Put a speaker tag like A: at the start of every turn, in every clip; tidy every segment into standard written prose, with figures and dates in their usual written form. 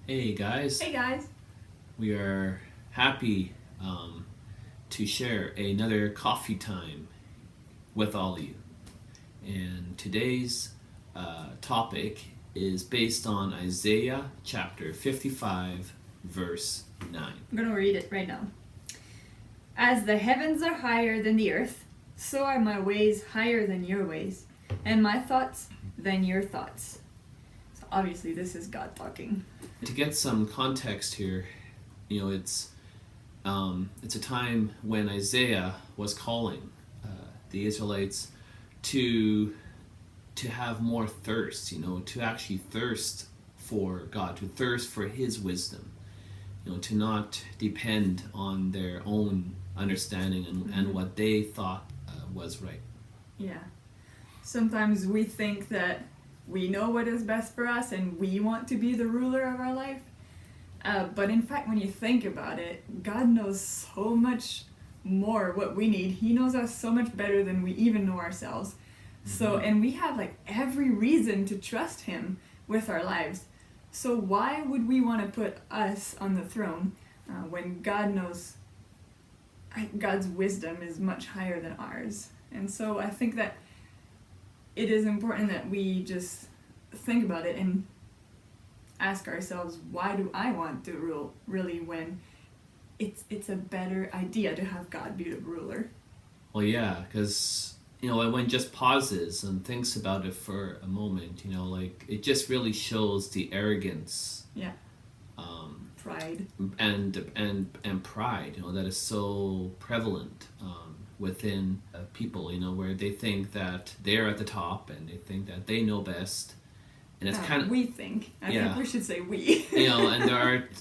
A: Hey guys,
B: Hey guys.
A: we are happy to share another coffee time with all of you. And today's topic is based on Isaiah chapter 55, verse 9.
B: I'm going to read it right now. As the heavens are higher than the earth, so are my ways higher than your ways, and my thoughts than your thoughts. So obviously this is God talking.
A: To get some context here, it's a time when Isaiah was calling the Israelites to have more thirst, to actually thirst for God, to thirst for His wisdom, to not depend on their own understanding and what they thought was right.
B: Yeah. Sometimes we think that we know what is best for us and we want to be the ruler of our life. But in fact, when you think about it, God knows so much more what we need. He knows us so much better than we even know ourselves. So, and we have like every reason to trust Him with our lives. So why would we want to put us on the throne when God knows God's wisdom is much higher than ours? And so I think that it is important that we just think about it and ask ourselves, why do I want to rule really, when it's a better idea to have God be the ruler?
A: Well, yeah, because when one just pauses and thinks about it for a moment, it just really shows the arrogance,
B: Yeah. Pride.
A: and pride, that is so prevalent within people, where they think that they're at the top and they think that they know best, and it's kind of
B: we think. I
A: yeah.
B: think we should say we.
A: And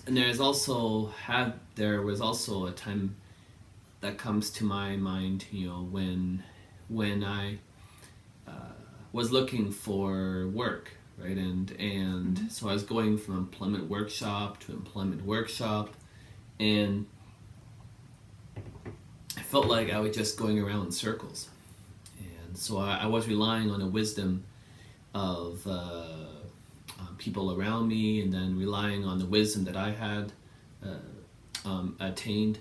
A: there was also a time that comes to my mind, when I was looking for work, right? And so I was going from employment workshop to employment workshop, and I felt like I was just going around in circles. And so I was relying on the wisdom of people around me, and then relying on the wisdom that I had attained.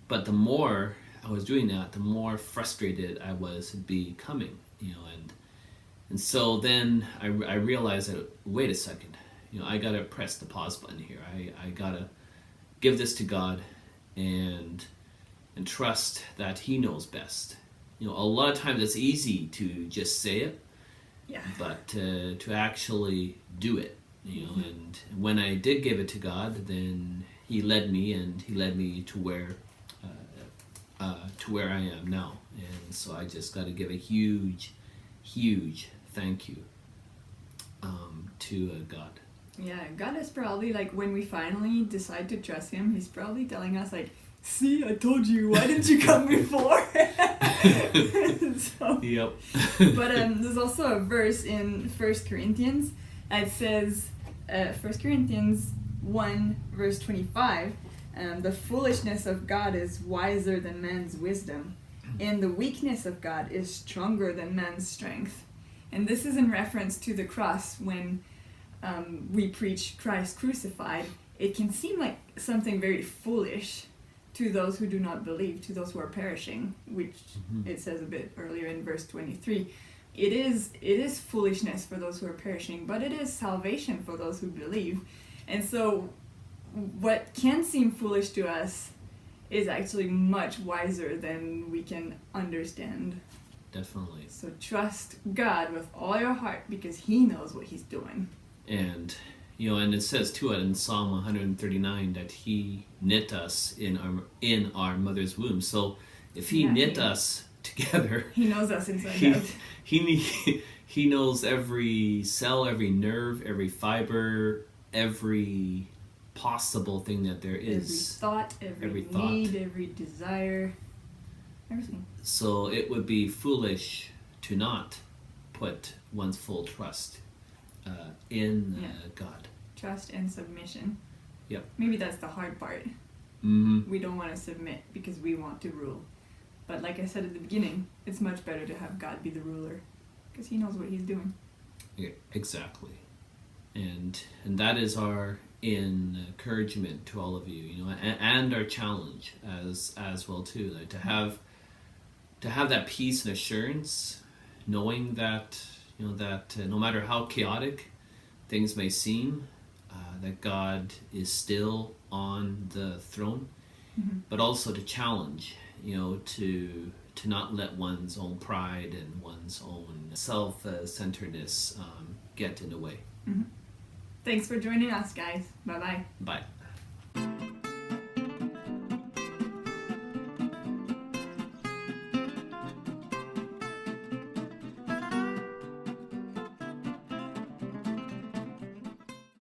A: But the more I was doing that, the more frustrated I was becoming, and so then I realized that, wait a second, I gotta press the pause button here. I gotta give this to God and trust that He knows best. A lot of times it's easy to just say it,
B: Yeah.
A: but to actually do it, and when I did give it to God, then He led me, and He led me to where I am now. And so I just got to give a huge thank you to God.
B: Yeah, God is probably like, when we finally decide to trust Him, He's probably telling us like, see, I told you, why didn't you come before? So,
A: Yep.
B: but there's also a verse in 1 Corinthians that says, 1 Corinthians 1 verse 25, the foolishness of God is wiser than man's wisdom, and the weakness of God is stronger than man's strength. And this is in reference to the cross. When we preach Christ crucified, it can seem like something very foolish to those who do not believe, to those who are perishing, which it says a bit earlier in verse 23. It is foolishness for those who are perishing, but it is salvation for those who believe. And so what can seem foolish to us is actually much wiser than we can understand.
A: Definitely.
B: So trust God with all your heart, because He knows what He's doing.
A: And and it says too in Psalm 139 that He knit us in our mother's womb. So if He knit us together,
B: He knows us inside out.
A: He knows every cell, every nerve, every fiber, every possible thing that there is.
B: Every thought, need, every desire, everything.
A: So it would be foolish to not put one's full trust in God.
B: Trust and submission.
A: Yep.
B: Maybe that's the hard part.
A: Mm-hmm.
B: We don't want to submit because we want to rule. But like I said at the beginning, it's much better to have God be the ruler, because He knows what He's doing.
A: Yeah, exactly. And that is our encouragement to all of you, and our challenge as well too, like to have that peace and assurance, knowing that that no matter how chaotic things may seem, that God is still on the throne, but also to challenge, to not let one's own pride and one's own self-centeredness get in the way.
B: Thanks for joining us, guys. Bye-bye.
A: Bye.